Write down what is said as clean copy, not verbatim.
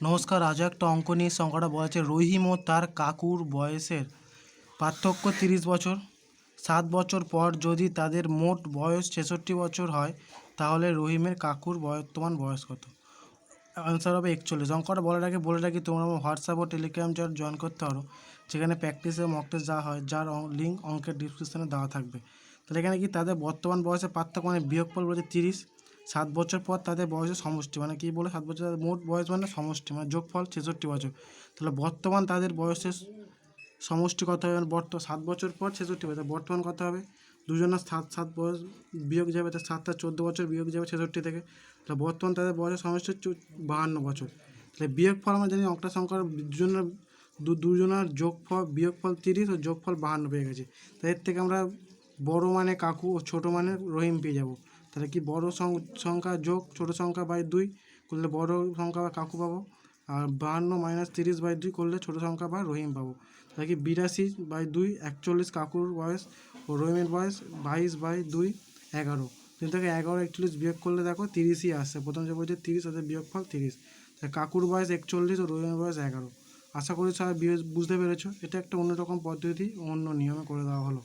নমস্কার। আজ একটা অঙ্ক নিয়ে সংখ্যাটা বলেছে রহিম ও তার কাকুর বয়সের পার্থক্য 30 বছর। 7 বছর পর যদি তাদের মোট বয়স 66 বছর হয় তাহলে রহিমের কাকুর বর্তমান বয়স কত? আনসার হবে 41। অঙ্কটা বলে রাখি তোমরা আমার হোয়াটসঅ্যাপ ও টেলিগ্রাম চ্যানেল জয়েন করতে পারো, যেখানে প্র্যাকটিস এবং মক টেস্ট দেওয়া হয়, যার লিঙ্ক অঙ্কের ডিসক্রিপশনে দেওয়া থাকবে। তাহলে এখানে কি তাদের বর্তমান বয়সের পার্থক্য মানে বিয়োগফল বলেছে 30। 7 বছর পর তাদের বয়সের সমষ্টি মানে কি বলে 7 বছর মোট বয়স মানে সমষ্টি মানে যোগফল 66 বছর। তাহলে বর্তমান তাদের বয়সের সমষ্টি কত হবে? 7 বছর পর 66 বছর, বর্তমান কত হবে? দুজনের 7 বয়স বিয়োগ যাবে, তো 7 আর 14 বছর বিয়োগ যাবে 66 থেকে। তাহলে বর্তমান তাদের বয়সের সমষ্টি হচ্ছে 52 বছর। তাহলে বিয়োগফল আমরা জানি অঙ্কটা সংখ্যার দুজনের যোগফল বিয়োগফল 30 ও যোগফল 52 পেয়ে গেছে। তাই এর থেকে আমরা বড় মানে কাকু ও ছোটো মানে রহিম পেয়ে যাব। তাহলে কি বড় সংখ্যা যোগ ছোটো সংখ্যা বাই 2 করলে বড় সংখ্যা বা কাকু পাবো, আর 52 - 30/2 করলে ছোটো সংখ্যা বা রহিম পাবো। তাহলে কি 82/2 41 কাকুর বয়স ও রহিমের বয়স 22/2 11। 3 থেকে 11 41 বিয়োগ করলে দেখো 30ই আসছে। প্রথম যে বলছে 30, তাদের বিয়োগফল 30। তাই কাকুর বয়স 41 ও রহিমের বয়স 11। আশা করি সবাই বুঝতে পেরেছো। এটা একটা অন্যরকম পদ্ধতি, অন্য নিয়মে করে দেওয়া হলো।